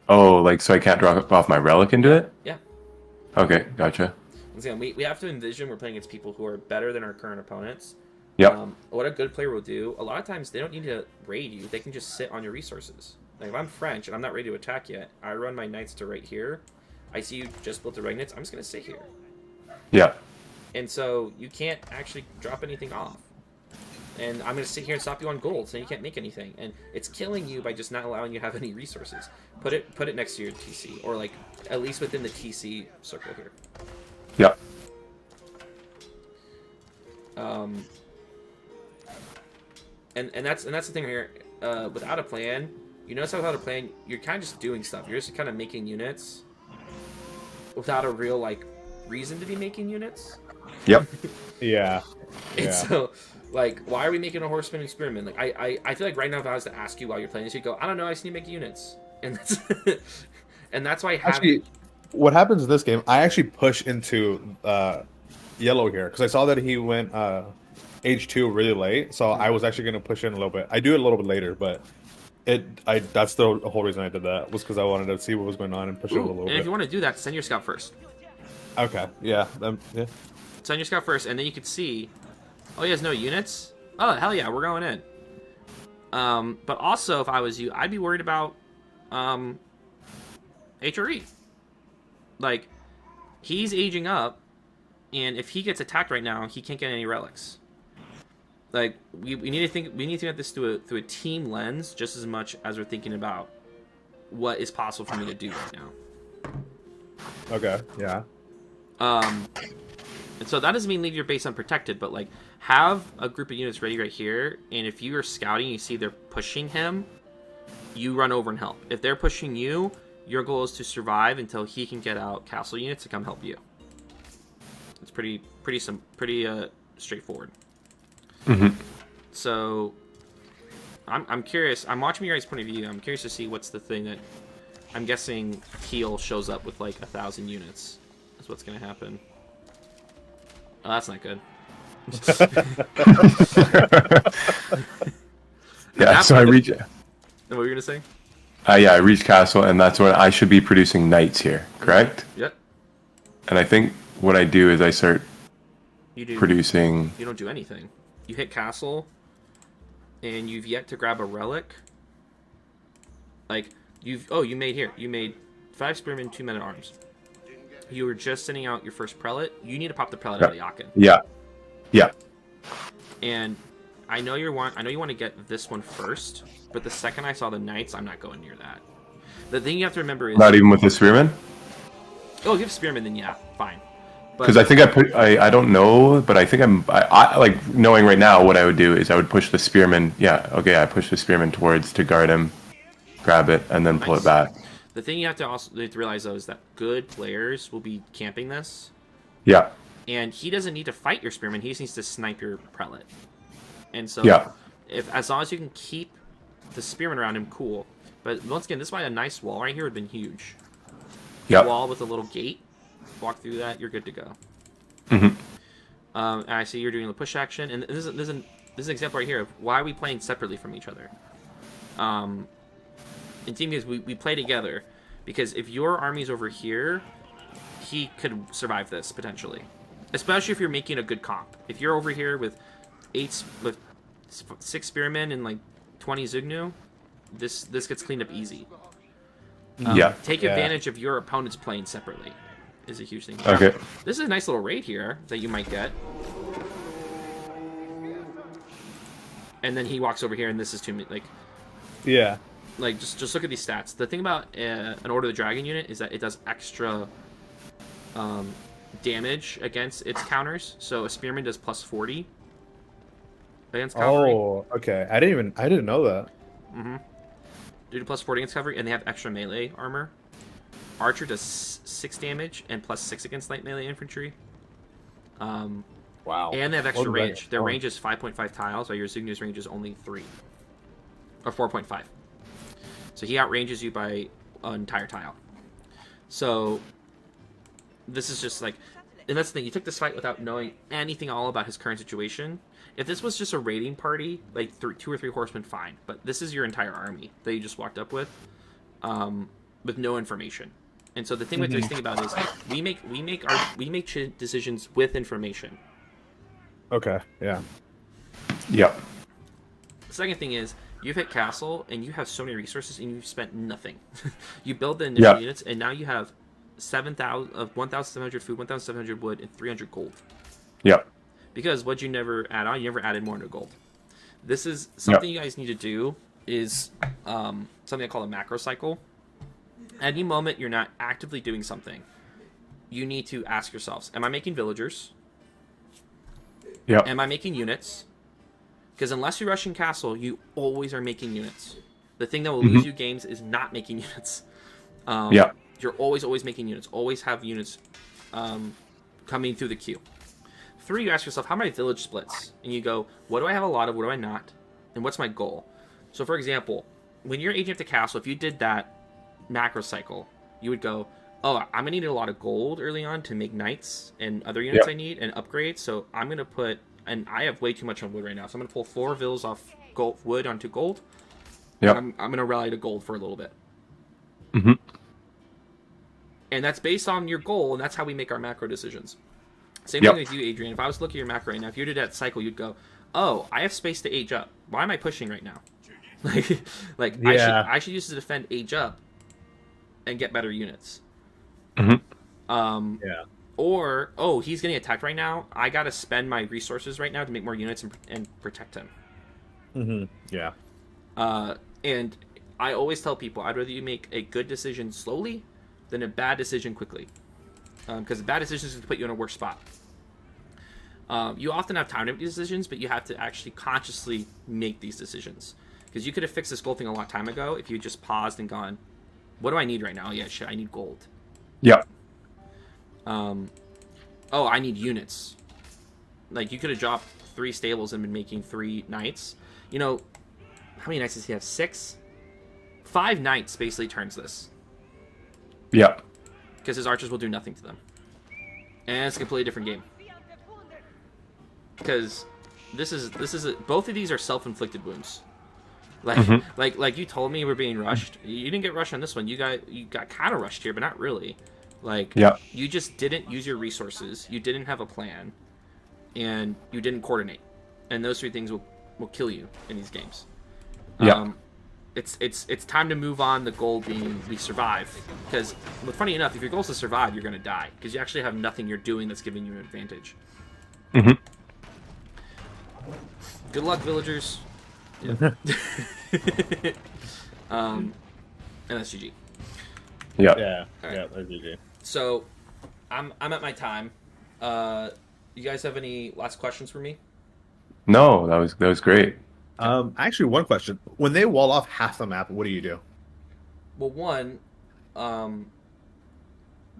Oh, like, so I can't drop off my relic into it? Yeah. Okay, gotcha. Once again, we have to envision we're playing against people who are better than our current opponents. Yeah. What a good player will do, a lot of times they don't need to raid you. They can just sit on your resources. Like, if I'm French and I'm not ready to attack yet, I run my knights to right here. I see you just built the Regnates. I'm just going to sit here. Yeah. And so you can't actually drop anything off. And I'm going to sit here and stop you on gold, so you can't make anything. And it's killing you by just not allowing you to have any resources. Put it next to your TC, or like at least within the TC circle here. Yeah. And that's the thing here. Without a plan, you notice how without a plan, you're kind of just doing stuff. You're just kind of making units without a real like reason to be making units. Yep. Yeah. And so, like, why are we making a horseman and spearman? Like, I feel like right now, if I was to ask you while you're playing this, you'd go, I don't know, I just need to make units, and that's and that's why. Actually, what happens in this game? I actually push into yellow here because I saw that he went H2 really late, so I was actually going to push in a little bit. I do it a little bit later, but that's the whole reason I did that was because I wanted to see what was going on and push it a little bit. And if you want to do that, send your scout first. Okay, yeah. Send your scout first, and then you can see. Oh, he has no units? Oh, hell yeah, we're going in. But also, if I was you, I'd be worried about HRE. Like, he's aging up, and if he gets attacked right now, he can't get any relics. Like, we need to think at this through a team lens just as much as we're thinking about what is possible for me to do right now. Okay, yeah. And so that doesn't mean leave your base unprotected, but like have a group of units ready right here, and if you are scouting and you see they're pushing him, you run over and help. If they're pushing you, your goal is to survive until he can get out castle units to come help you. It's pretty straightforward. So I'm curious. I'm watching your guys' point of view. I'm curious to see what's the thing that I'm guessing Keel shows up with like 1,000 units. That's what's gonna happen. Oh, that's not good. Yeah, so I reach. And what were you gonna say? Yeah, I reach castle, and that's when I should be producing knights here, correct? Yep. And I think what I do is I start producing. You don't do anything. You hit castle, and you've yet to grab a relic. Like you made 5 spearmen, 2 men at arms. You were just sending out your first prelate. You need to pop the prelate out of the Aachen. Yeah. And I know you want to get this one first, but the second I saw the knights, I'm not going near that. The thing you have to remember is Not even with the spearmen? Oh, if you have spearmen, then yeah. fine. Because I think I don't know, but I think I like knowing right now what I would do is I would push the spearman. Yeah, okay, I push the spearman towards to guard him, grab it, and then pull it Nice. back. The thing you have to realize though is that good players will be camping this, Yeah, and he doesn't need to fight your spearman. He just needs to snipe your prelate. And so, yeah, if as long as you can keep the spearman around him, cool. But once again, this is why a nice wall right here would have been huge. yeah. Wall with a little gate. Walk through that, you're good to go. Mm-hmm. And I see you're doing the push action, and this is an example right here of why are we playing separately from each other. In team games, we play together because if your army's over here, he could survive this potentially, especially if you're making a good comp. If you're over here with 6 spearmen and like 20 Zugnu, this gets cleaned up easy. Yeah. Take advantage of your opponent's playing separately. Is a huge thing. Okay. This is a nice little raid here that you might get. And then he walks over here, and this is too like. Yeah. Like just look at these stats. The thing about an Order of the Dragon unit is that it does extra damage against its counters. So a spearman does plus 40 against cavalry. Oh, okay. I didn't know that. Mm-hmm. Due to plus 40 against cavalry, and they have extra melee armor. Archer does 6 damage and plus 6 against light melee infantry. Wow. And they have extra Order range. Dragon. Their range is 5.5 tiles, while your Zugnu's range is only 3. Or 4.5. So he outranges you by an entire tile. So this is just like... And that's the thing, you took this fight without knowing anything all about his current situation. If this was just a raiding party, like 2 or 3 horsemen, fine. But this is your entire army that you just walked up with no information. And so the thing we have to think about is we make decisions with information. Okay. Yeah. Yep. The second thing is you've hit castle and you have so many resources and you've spent nothing. You build the initial units and now you have 1,700 food, 1,700 wood, and 300 gold. Yep. Because what you never add on, you never added more into gold. This is something you guys need to do is something I call a macro cycle. Any moment you're not actively doing something, you need to ask yourselves, am I making villagers? Yep. Am I making units? Because unless you're rushing castle, you always are making units. The thing that will lose you games is not making units. You're always making units. Always have units coming through the queue. 3, you ask yourself, how many village splits? And you go, what do I have a lot of, what do I not? And what's my goal? So for example, when you're aging up the castle, if you did that macro cycle, you would go, oh, I'm gonna need a lot of gold early on to make knights and other units I need and upgrades. So I'm gonna put, and I have way too much on wood right now, so I'm gonna pull 4 vills off wood onto gold. Yep. I'm gonna rally to gold for a little bit. Mm-hmm. And that's based on your goal, and that's how we make our macro decisions. Same thing with you, Adrian. If I was to look at your macro right now, if you did that cycle, you'd go, oh, I have space to age up. Why am I pushing right now? I should use to defend age up and get better units. Or, oh, he's getting attacked right now. I gotta spend my resources right now to make more units and protect him. Yeah. And I always tell people, I'd rather you make a good decision slowly than a bad decision quickly. Because bad decisions can put you in a worse spot. You often have time to make these decisions, but you have to actually consciously make these decisions. Because you could have fixed this gold thing a long time ago if you just paused and gone, what do I need right now? Yeah, shit, I need gold. Yep. Oh, I need units. Like, you could have dropped 3 stables and been making 3 knights. You know, how many knights does he have? 6? 5 knights basically turns this. Yep. Because his archers will do nothing to them. And it's a completely different game. Because both of these are self-inflicted wounds. Like you told me we're being rushed. You didn't get rushed on this one. You got kind of rushed here, but not really. You just didn't use your resources. You didn't have a plan, and you didn't coordinate. And those 3 things will kill you in these games. It's time to move on. The goal being we survive. Because, funny enough, if your goal is to survive, you're going to die. Because you actually have nothing you're doing that's giving you an advantage. Good luck, villagers. Yeah. And that's GG. Yeah. Yeah. All right. Yeah. That's GG. So, I'm at my time. You guys have any last questions for me? No, that was great. Okay. Actually, one question: when they wall off half the map, what do you do? Well, one, um,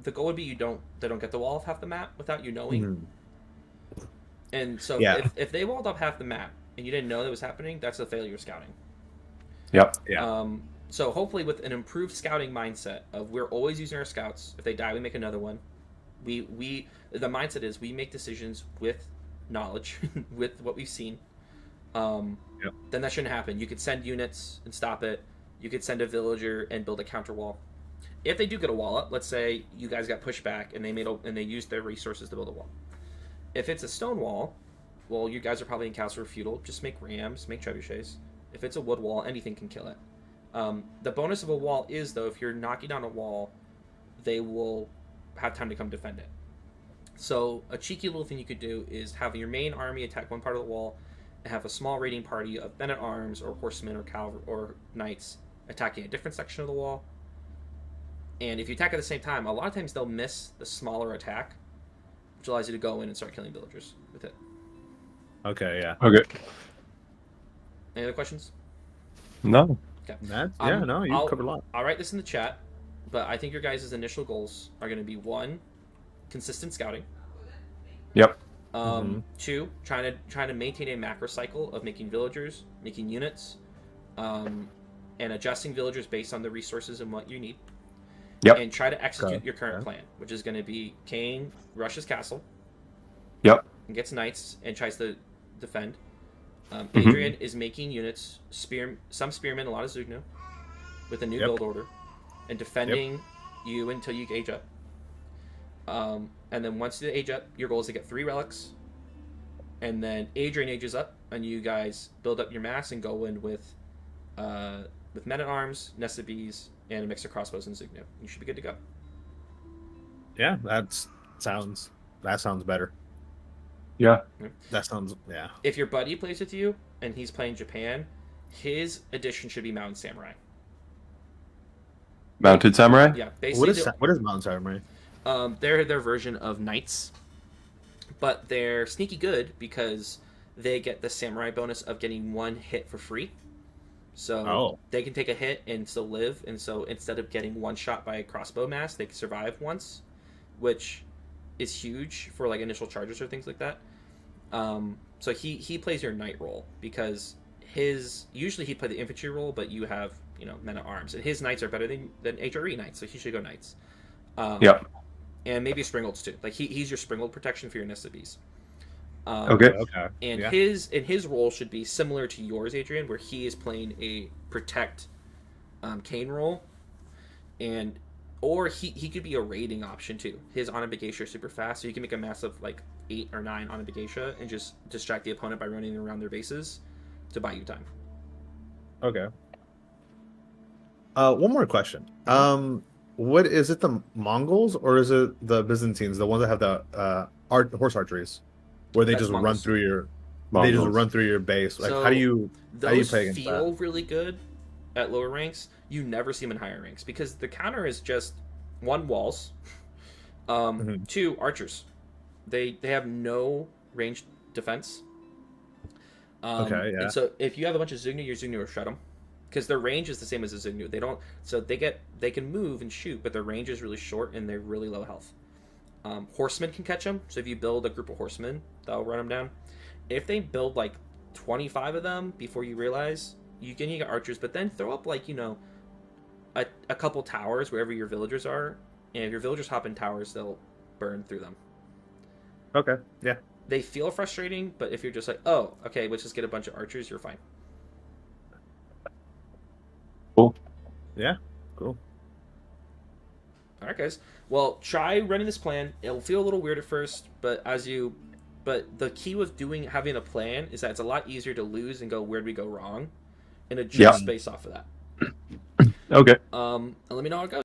the goal would be they don't get the wall of half the map without you knowing. Mhm. And so Yeah, if they walled up half the map and you didn't know that was happening, that's a failure of scouting. Yep. yeah, So hopefully with an improved scouting mindset of we're always using our scouts. If they die, we make another one. We the mindset is we make decisions with knowledge, with what we've seen. yep. Then that shouldn't happen. You could send units and stop it. You could send a villager and build a counter wall. If they do get a wall up, let's say you guys got pushed back and they used their resources to build a wall. If it's a stone wall, well, you guys are probably in Castle Feudal. Just make rams, make trebuchets. If it's a wood wall, anything can kill it. The bonus of a wall is, though, if you're knocking down a wall, they will have time to come defend it. So a cheeky little thing you could do is have your main army attack one part of the wall, and have a small raiding party of men at arms or horsemen or cavalry or knights attacking a different section of the wall. And if you attack at the same time, a lot of times they'll miss the smaller attack, which allows you to go in and start killing villagers with it. Okay, yeah. Okay. Any other questions? No. Okay. No, you covered a lot. I'll write this in the chat, but I think your guys' initial goals are going to be one, consistent scouting. Yep. Two, trying to maintain a macro cycle of making villagers, making units, and adjusting villagers based on the resources and what you need. Yep. And try to execute your current Okay. plan, which is going to be Kane rushes castle Yep. and gets knights and tries to defend. Mhm. Adrian is making units, some spearmen, a lot of Zugno, with a new Yep. build order, and defending you until you age up. And then once you age up, your goal is to get 3 relics. And then Adrian ages up, and you guys build up your mass and go in with men at arms, nested bees, and a mix of crossbows and Zugno. You should be good to go. Yeah, sounds better. Yeah. That sounds yeah. If your buddy plays with you and he's playing Japan, his edition should be Mountain Samurai. Mounted samurai. Yeah, basically, What is Mountain Samurai? they're their version of knights, but they're sneaky good because they get the samurai bonus of getting 1 hit for free. So they can take a hit and still live, and so instead of getting 1 shot by a crossbow mass, they can survive once, which is huge for like initial charges or things like that. So he plays your knight role because usually he play the infantry role, but you have men at arms, and his knights are better than HRE knights, so he should go knights. Yep. And maybe Springold's too. Like he's your Springold protection for your nested bees. Okay. Okay. And Yeah. his role should be similar to yours, Adrian, where he is playing a protect Kane role, or he could be a raiding option too. His Onabigation is super fast, so you can make a massive like 8 or 9 Onabigation and just distract the opponent by running around their bases to buy you time. Okay. One more question. What is it? The Mongols or is it the Byzantines? The ones that have the horse archeries, where they That's just run Mongols. through your, Mongols. base. Like, So how do you those play against feel really good at lower ranks. You never see them in higher ranks because the counter is just 1, walls, 2, archers. They have no ranged defense. Okay, yeah. And so if you have a bunch of Zugnu, your Zugnu will shred them because their range is the same as a Zugnu. They can move and shoot, but their range is really short and they're really low health. Horsemen can catch them, so if you build a group of horsemen, that'll run them down. If they build like 25 of them before you realize, you can get archers, but then throw up like a couple towers wherever your villagers are, and if your villagers hop in towers, they'll burn through them. Okay. Yeah. They feel frustrating, but if you're just like, oh, okay, let's just get a bunch of archers, you're fine. Cool. Yeah. Cool. All right, guys. Well, try running this plan. It'll feel a little weird at first, but the key with having a plan is that it's a lot easier to lose and go, where'd we go wrong, and adjust based off of that. Okay. And let me know how it goes.